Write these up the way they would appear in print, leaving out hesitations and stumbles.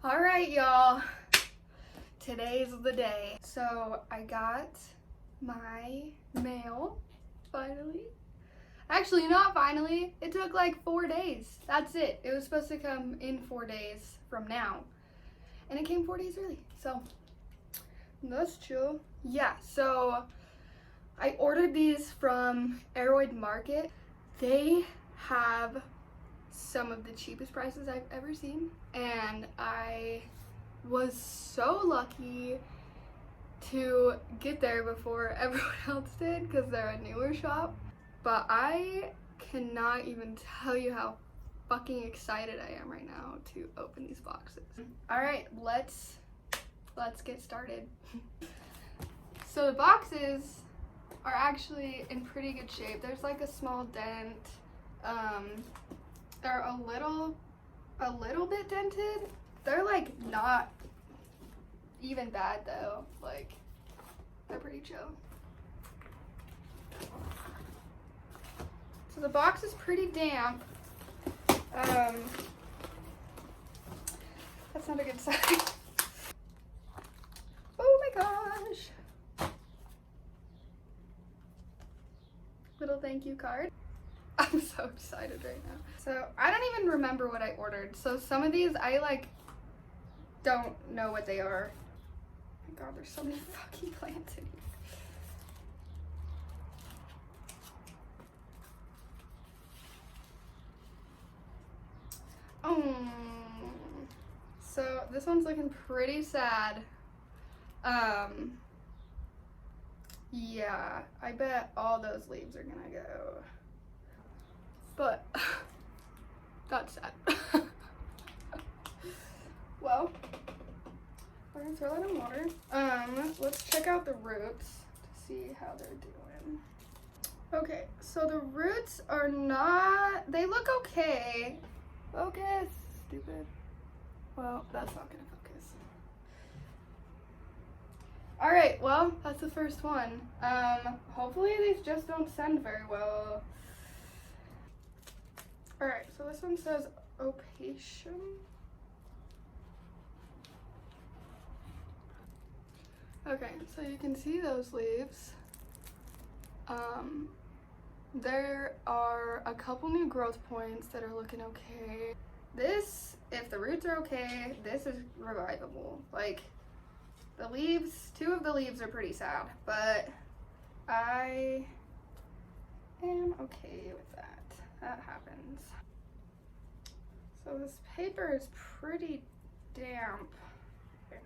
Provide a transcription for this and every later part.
All right, y'all. Today's the day. So I got my mail finally. Actually, not finally. It took like 4 days. That's it. It was supposed to come in 4 days from now. And it came 4 days early. So that's chill. Yeah, so I ordered these from Aroid Market. They have some of the cheapest prices I've ever seen, and I was so lucky to get there before everyone else did because they're a newer shop. But I cannot even tell you how fucking excited I am right now to open these boxes. All right, let's get started. So the boxes are actually in pretty good shape. There's like a small dent. They're a little bit dented. They're like not even bad though. Like, they're pretty chill. So the box is pretty damp. That's not a good sign. Oh my gosh. Little thank you card. I'm so excited right now. So I don't even remember what I ordered. So some of these I like don't know what they are. Oh my god, there's so many fucking plants in here. So this one's looking pretty sad. Yeah, I bet all those leaves are gonna go. But that's sad. Well, we're gonna throw that in water. Let's check out the roots to see how they're doing. Okay, so the roots are not, they look okay. Focus, stupid. Well, that's not gonna focus. All right, well, that's the first one. Hopefully these just don't send very well. All right, so this one says Opatium. Okay, so you can see those leaves. There are a couple new growth points that are looking okay. This, if the roots are okay, this is revivable. Like, the leaves, 2 of the leaves are pretty sad, but I am okay with that. That happens. So this paper is pretty damp. Okay.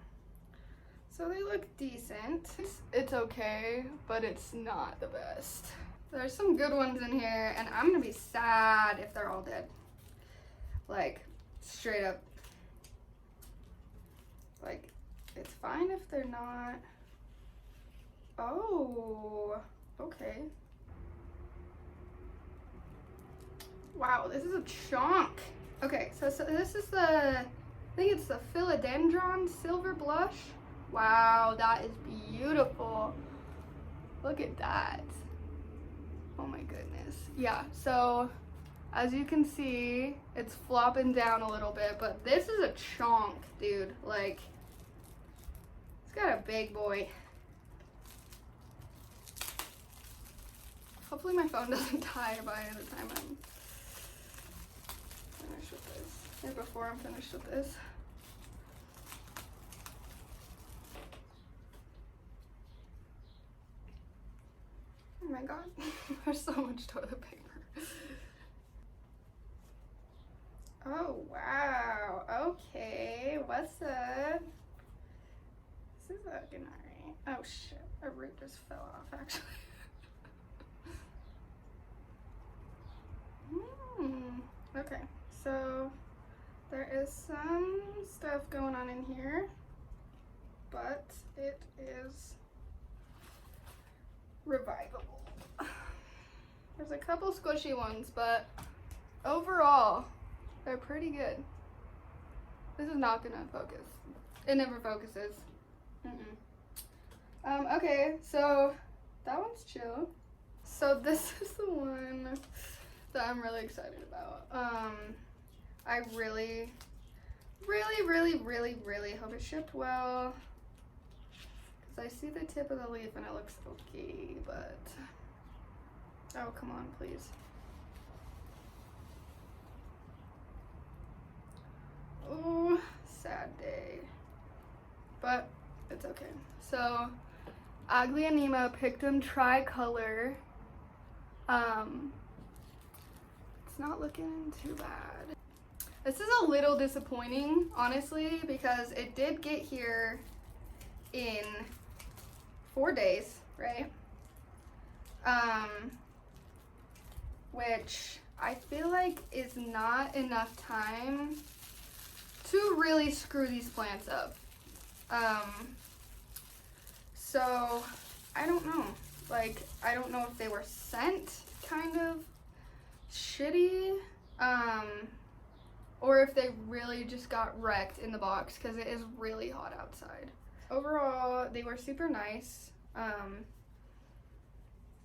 So they look decent. It's okay, but it's not the best. There's some good ones in here, and I'm gonna be sad if they're all dead. Like, straight up. Like, it's fine if they're not. Oh, okay. Wow, this is a chunk. Okay, so this is the, I think it's the Philodendron Silver Blush. Wow, that is beautiful. Look at that. Oh my goodness. Yeah, so as you can see, it's flopping down a little bit, but this is a chunk, dude. Like, it's got a big boy. Hopefully my phone doesn't die by the time I'm finished with this. Or before I'm finished with this. Oh my god, there's so much toilet paper. Oh wow, okay, what's up? This is looking alright. Oh shit, a root just fell off actually. Okay, so there is some stuff going on in here, but it is revivable. There's a couple squishy ones, but overall, they're pretty good. This is not gonna focus. It never focuses. Okay, so that one's chill. So this is the one that I'm really excited about. I really really hope it shipped well. Because I see the tip of the leaf and it looks okay, but... Oh, come on, please. Oh, sad day. But it's okay. So, Agli and Nemo Pictum Tricolor. It's not looking too bad. This is a little disappointing, honestly, because it did get here in 4 days, right? Which I feel like is not enough time to really screw these plants up. So I don't know. Like, I don't know if they were sent kind of shitty, or if they really just got wrecked in the box because it is really hot outside. Overall, they were super nice.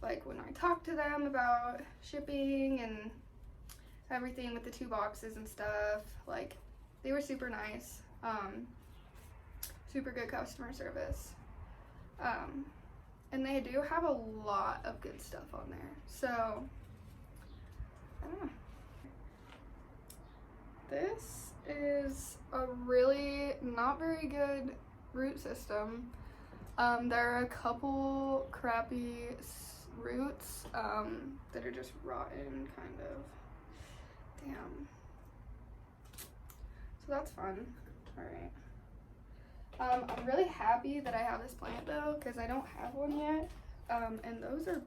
Like when I talked to them about shipping and everything with the 2 boxes and stuff, like they were super nice. Super good customer service. And they do have a lot of good stuff on there. So, I don't know. This is a really not very good root system. There are a couple crappy roots that are just rotten, kind of. Damn. So that's fun. Alright. I'm really happy that I have this plant though, because I don't have one yet. And those are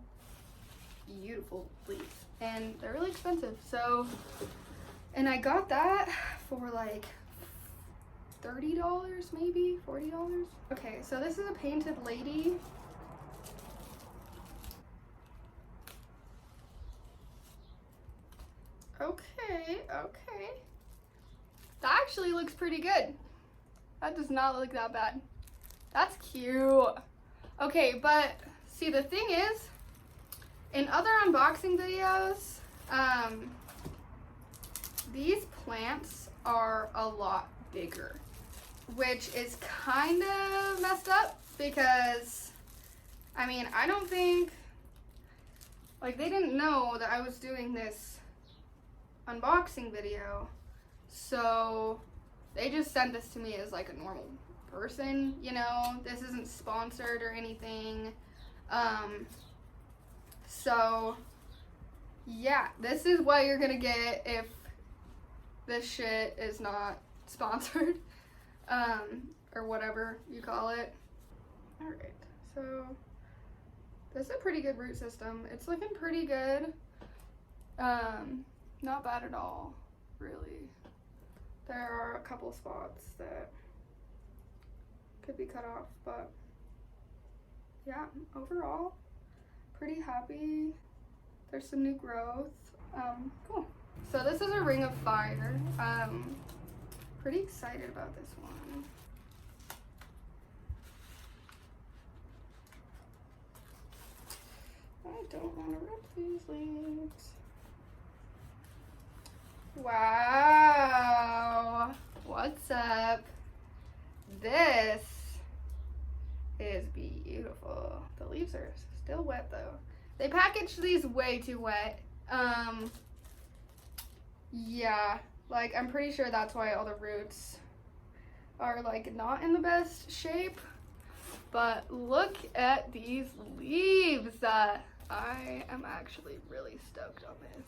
beautiful leaves. And they're really expensive. So, and I got that for like $30 maybe, $40. Okay, so this is a painted lady. Okay. That actually looks pretty good. That does not look that bad. That's cute. Okay, but see, the thing is, in other unboxing videos, these plants are a lot bigger, which is kind of messed up because, I mean, I don't think, like, they didn't know that I was doing this unboxing video, so they just sent this to me as like a normal person, you know. This isn't sponsored or anything. So yeah, this is what you're gonna get if this shit is not sponsored, or whatever you call it. All right, so this is a pretty good root system. It's looking pretty good. Not bad at all, really. There are a couple spots that could be cut off, but yeah, overall, pretty happy. There's some new growth. Cool. So this is a Ring of Fire. Pretty excited about this one. I don't want to rip these leaves. Wow, what's up? This is beautiful. The leaves are still wet though. They packaged these way too wet. Yeah, like I'm pretty sure that's why all the roots are like not in the best shape. But look at these leaves. I am actually really stoked on this.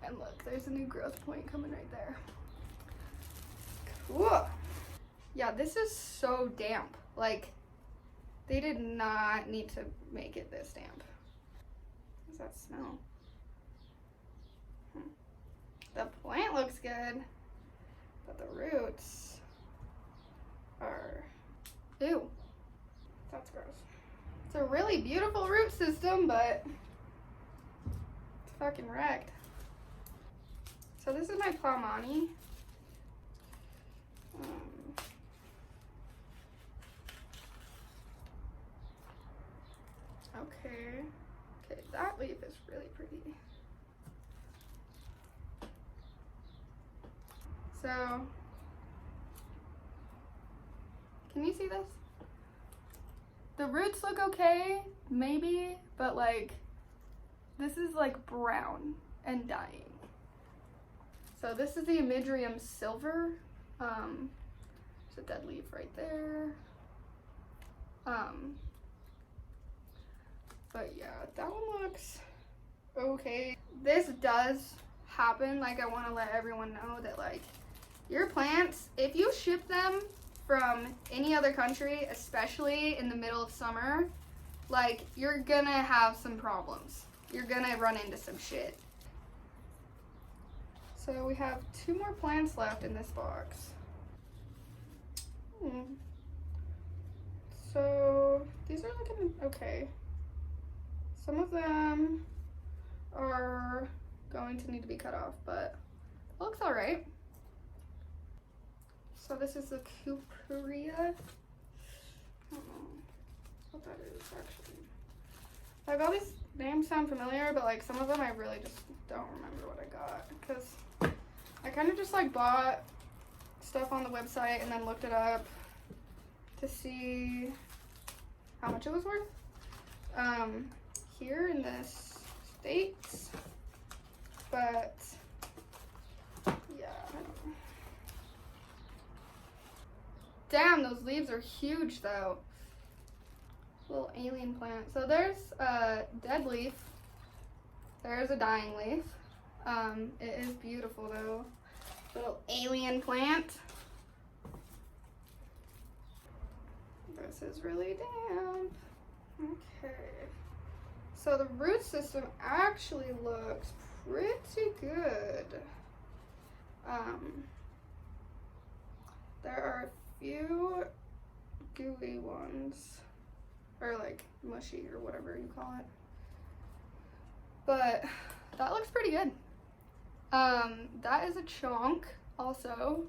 And look, there's a new growth point coming right there. Cool. Yeah, this is so damp. Like, they did not need to make it this damp. What does that smell? The plant looks good, but the roots are, ew, that's gross. It's a really beautiful root system, but it's fucking wrecked. So this is my Plamani. Okay, that leaf is really pretty. So, can you see this? The roots look okay, maybe, but like, this is like brown and dying. So this is the Imidrium Silver. There's a dead leaf right there. But yeah, that one looks okay. This does happen. Like, I want to let everyone know that like your plants, if you ship them from any other country, especially in the middle of summer, like, you're gonna have some problems. You're gonna run into some shit. So we have 2 more plants left in this box. So these are looking okay. Some of them are going to need to be cut off, but it looks all right. So this is the Cupuria. I don't know what that is actually. Like, all these names sound familiar, but like some of them I really just don't remember what I got, because I kind of just like bought stuff on the website and then looked it up to see how much it was worth. Here in the States, but yeah, I don't know. Damn, those leaves are huge though. Little alien plant. So there's a dead leaf. There's a dying leaf. It is beautiful though. Little alien plant. This is really damp. Okay. So the root system actually looks pretty good. There are a few gooey ones, or like mushy or whatever you call it. But that looks pretty good. That is a chunk also.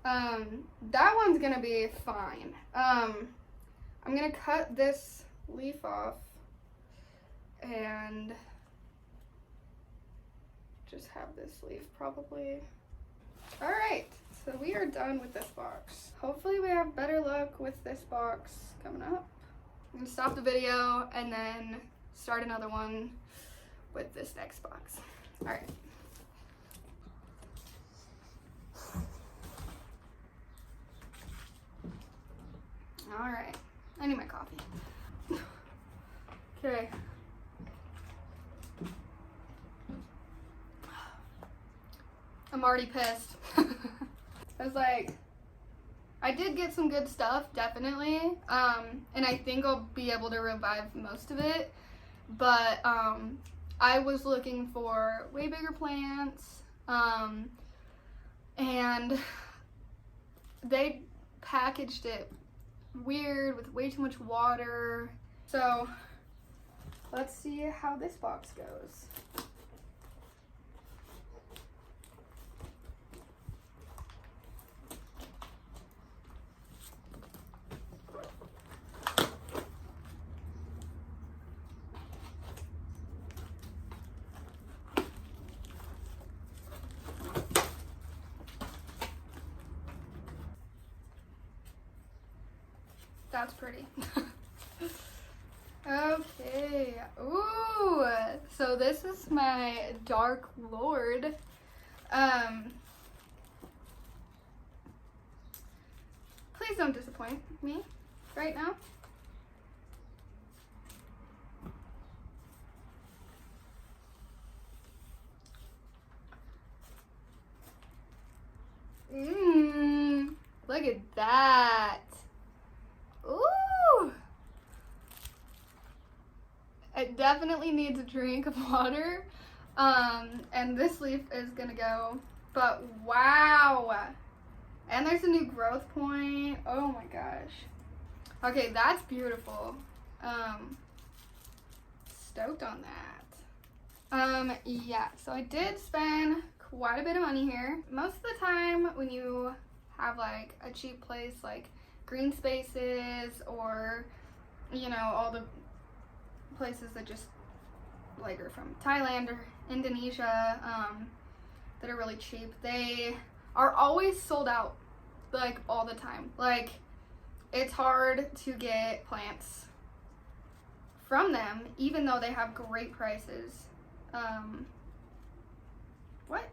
That one's gonna be fine. I'm gonna cut this leaf off and just have this leaf probably. All right, so we are done with this box. Hopefully we have better luck with this box coming up. I'm gonna stop the video and then start another one with this next box. All right. All right, I need my coffee. Okay. I'm already pissed. I was like, I did get some good stuff, definitely. And I think I'll be able to revive most of it. But I was looking for way bigger plants. And they packaged it weird with way too much water. So let's see how this box goes. That's pretty. Okay. Ooh. So this is my Dark Lord. Please don't disappoint me right now. Look at that. Ooh. It definitely needs a drink of water. And this leaf is gonna go, but wow. And there's a new growth point. Oh my gosh. Okay, that's beautiful. Stoked on that. Yeah, so I did spend quite a bit of money here. Most of the time when you have like a cheap place like Green Spaces, or you know, all the places that just like are from Thailand or Indonesia, that are really cheap, they are always sold out, like all the time. Like, it's hard to get plants from them, even though they have great prices. What?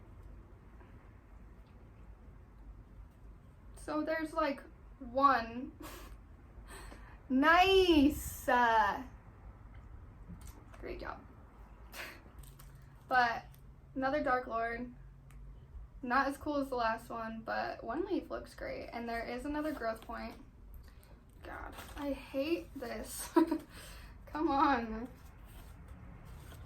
So there's like one. Nice. Great job. But another Dark Lord. Not as cool as the last one, but one leaf looks great. And there is another growth point. God, I hate this. Come on.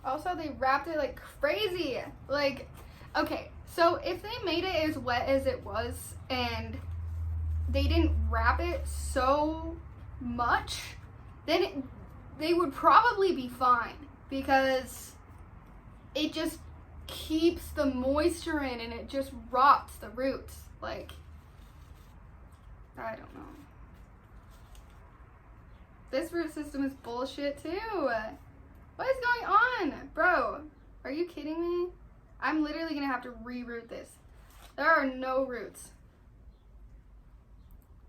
Also, they wrapped it like crazy. Like, okay, so if they made it as wet as it was and they didn't wrap it so much, then they would probably be fine, because it just keeps the moisture in and it just rots the roots. Like, I don't know. This root system is bullshit too. What is going on? Bro, are you kidding me? I'm literally gonna have to reroot this. There are no roots.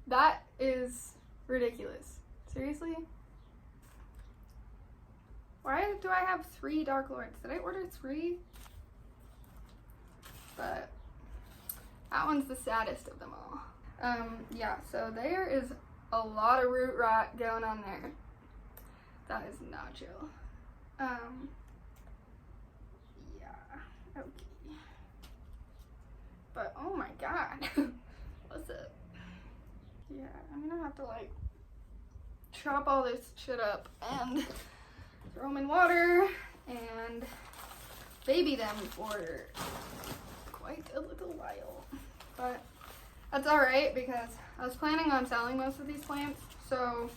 That is ridiculous. Seriously? Why do I have 3 Dark Lords? Did I order 3? But that one's the saddest of them all. Yeah, so there is a lot of root rot going on there. That is not chill. Yeah, okay. But oh my god. What's up? Yeah, I'm gonna have to like chop all this shit up and throw them in water and baby them for quite a little while. But that's alright, because I was planning on selling most of these plants, so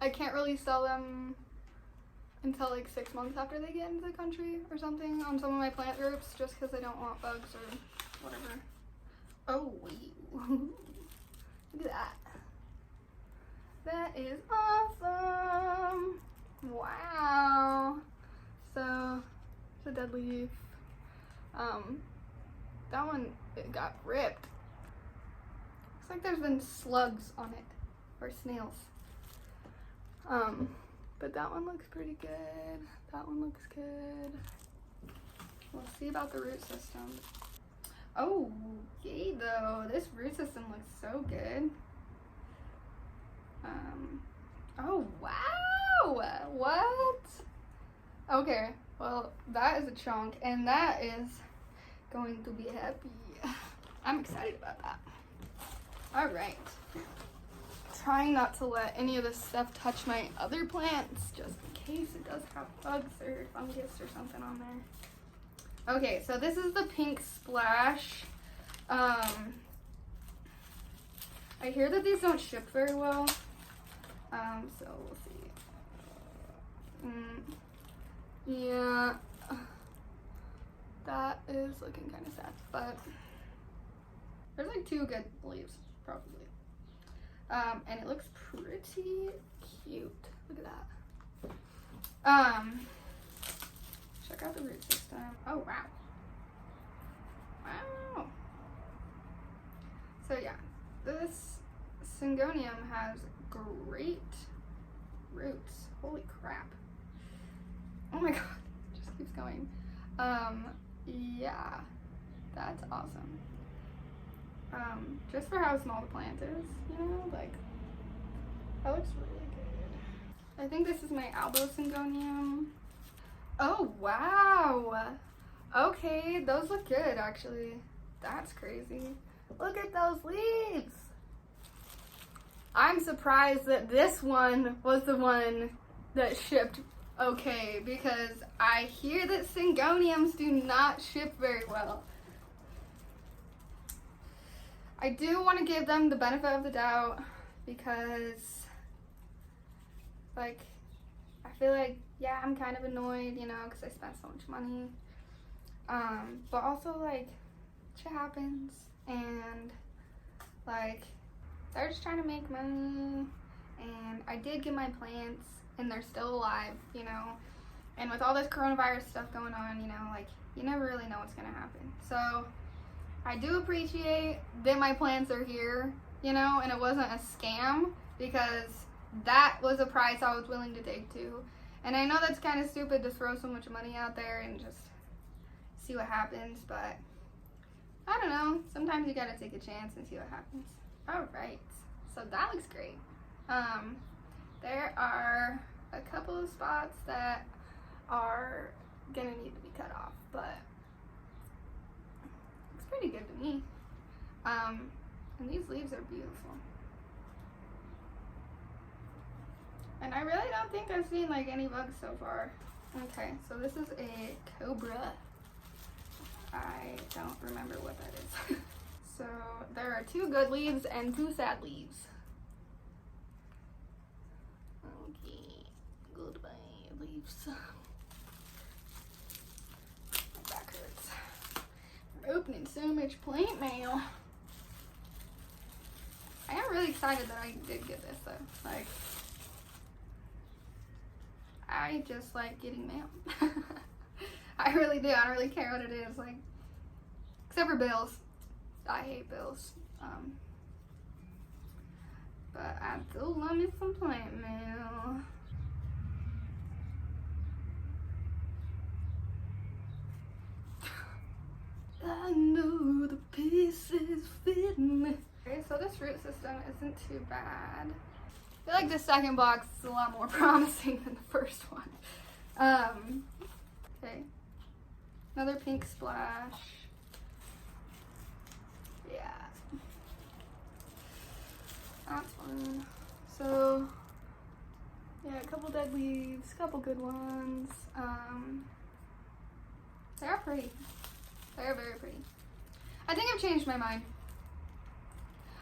I can't really sell them until like 6 months after they get into the country or something on some of my plant groups, just because I don't want bugs or whatever. Oh, look at that. That is awesome. Wow. So, it's a dead leaf. That one, it got ripped. Looks like there's been slugs on it, or snails. But that one looks pretty good. That one looks good. We'll see about the root system. Oh, yay though. This root system looks so good. Oh, wow. What? Okay, well, that is a chunk, and that is going to be happy. I'm excited about that. All right. Trying not to let any of this stuff touch my other plants, just in case it does have bugs or fungus or something on there. Okay, so this is the Pink Splash. I hear that these don't ship very well. So we'll see. Yeah, that is looking kind of sad, but there's like 2 good leaves, probably. And it looks pretty cute. Look at that. Check out the root system. Oh, wow. Wow. So yeah, this Syngonium has great roots. Holy crap. Oh my god, it just keeps going. Yeah, that's awesome. Just for how small the plant is, you know, like, that looks really good. I think this is my Albo Syngonium. Oh, wow. Okay, those look good, actually. That's crazy. Look at those leaves. I'm surprised that this one was the one that shipped okay, because I hear that Syngoniums do not ship very well. I do want to give them the benefit of the doubt, because, like, I feel like, yeah, I'm kind of annoyed, you know, because I spent so much money. But also, like, shit happens, and, like, they're just trying to make money, and I did get my plants and they're still alive, you know. And with all this coronavirus stuff going on, you know, like, you never really know what's gonna happen. So I do appreciate that my plants are here, you know, and it wasn't a scam, because that was a price I was willing to take too. And I know that's kind of stupid to throw so much money out there and just see what happens, but I don't know. Sometimes you gotta take a chance and see what happens. All right, so that looks great. There are a couple of spots that are gonna need to be cut off, but it's pretty good to me. And these leaves are beautiful. And I really don't think I've seen like any bugs so far. Okay, so this is a cobra. I don't remember what that is. So there are 2 good leaves and 2 sad leaves. Okay, goodbye leaves. My back hurts. I'm opening so much plant mail. I am really excited that I did get this though. Like, I just like getting mail. I really do. I don't really care what it is. Like, except for bills. I hate bills. But I do love me some plant mail. I know the pieces fit me. Okay, so this root system isn't too bad. I feel like the second box is a lot more promising than the first one. Okay. Another pink splash. Yeah. That's fun. So, yeah, a couple dead leaves, a couple good ones. They are pretty. They are very pretty. I think I've changed my mind.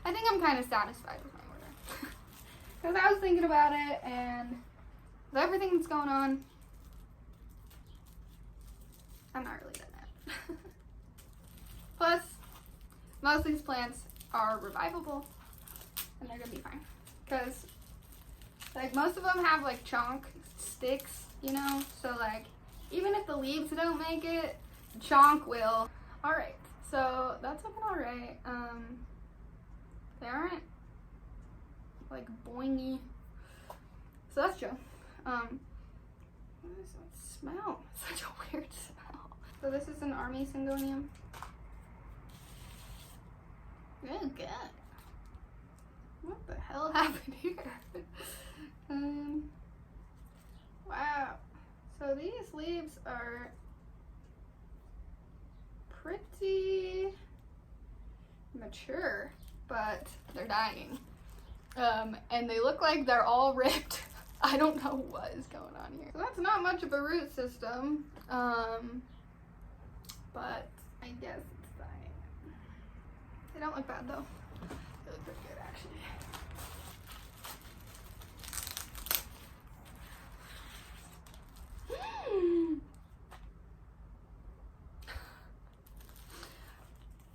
I think I'm kind of satisfied with my order. Because I was thinking about it, and with everything that's going on, I'm not really done that. Plus, most of these plants are revivable, and they're gonna be fine. Because, like, most of them have, like, chonk sticks, you know? So, like, even if the leaves don't make it, chonk will. Alright, so that's looking alright. They aren't, like, boingy. So that's chill. What does that smell? Such a weird smell. So this is an army syngonium. Oh god. What the hell happened here? Wow. So these leaves are pretty mature, but they're dying. And they look like they're all ripped. I don't know what is going on here. So that's not much of a root system. But I guess it's fine. They don't look bad though. They look pretty good actually.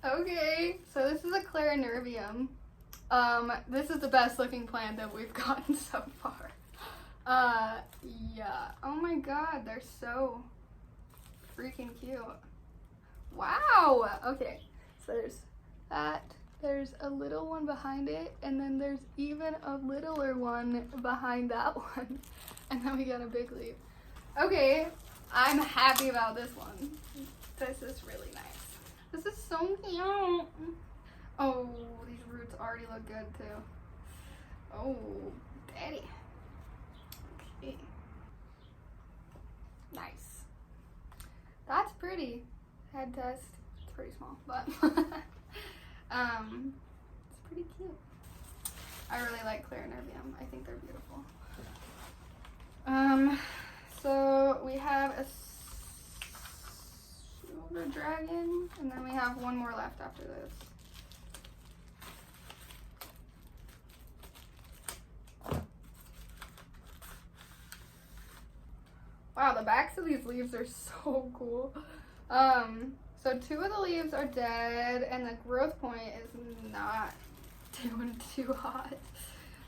Okay, so this is a Clarinervium. This is the best looking plant that we've gotten so far. Yeah. Oh my god, they're so freaking cute. Wow! Okay, so there's that. There's a little one behind it, and then there's even a littler one behind that one. And then we got a big leaf. Okay, I'm happy about this one. This is really nice. This is so cute. Oh, these roots already look good too. Oh, daddy. Okay. Nice. That's pretty. Head test. It's pretty small, but it's pretty cute. I really like Clarinervium. I think they're beautiful. So we have a silver dragon, and then we have one more left after this. Wow, the backs of these leaves are so cool. So 2 of the leaves are dead, and the growth point is not doing too hot.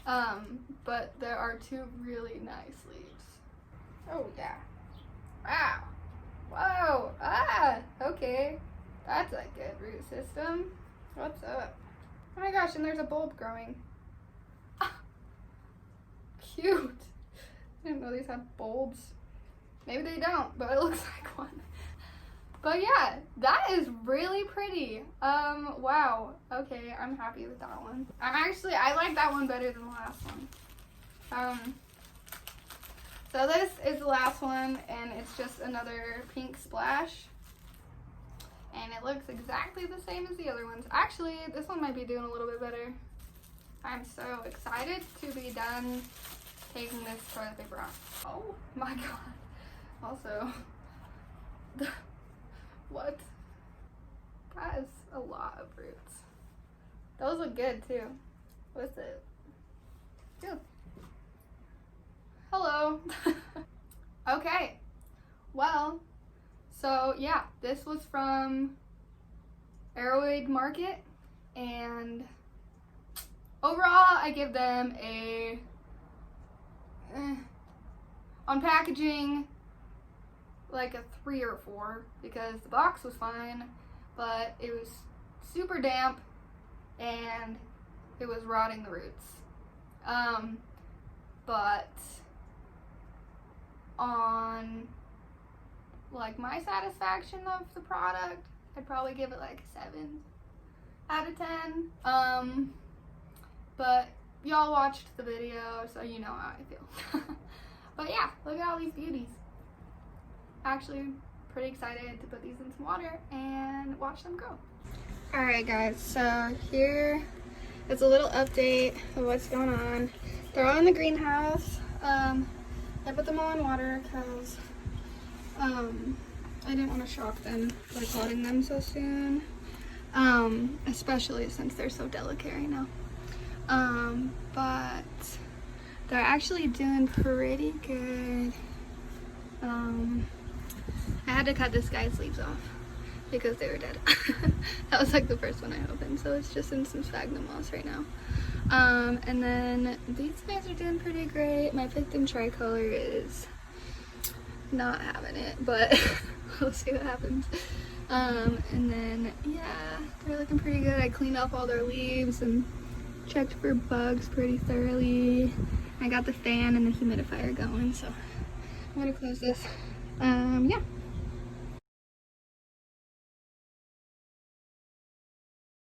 But there are two really nice leaves. Oh yeah. Wow. Whoa. Ah. Okay. That's a good root system. What's up? Oh my gosh, and there's a bulb growing. Ah, cute. I didn't know these had bulbs. Maybe they don't, but it looks like one. But yeah, that is really pretty. Wow. Okay, I'm happy with that one. I like that one better than the last one. So this is the last one, and it's just another pink splash. And it looks exactly the same as the other ones. Actually, this one might be doing a little bit better. I'm so excited to be done taking this toilet paper off. Oh my god. Also, what? That is a lot of roots. Those look good too. What's it? Good. Hello. Okay. Well, so yeah, this was from Arrowhead Market, and overall I give them a on packaging like a 3 or 4, because the box was fine, but it was super damp and it was rotting the roots. But on like my satisfaction of the product, I'd probably give it like a 7 out of 10. But y'all watched the video, so you know how I feel. But yeah, look at all these beauties. Actually pretty excited to put these in some water and watch them grow. Alright guys, so here is a little update of what's going on. They're all in the greenhouse. I put them all in water because I didn't want to shock them by potting them so soon, especially since they're so delicate right now. But they're actually doing pretty good. I had to cut this guy's leaves off because they were dead. That was like the first one I opened, so it's just in some sphagnum moss right now. And then these guys are doing pretty great. My Picton tricolor is not having it, but we'll see what happens. And then yeah, they're looking pretty good. I cleaned off all their leaves and checked for bugs pretty thoroughly. I got the fan and the humidifier going, so I'm gonna close this. Yeah.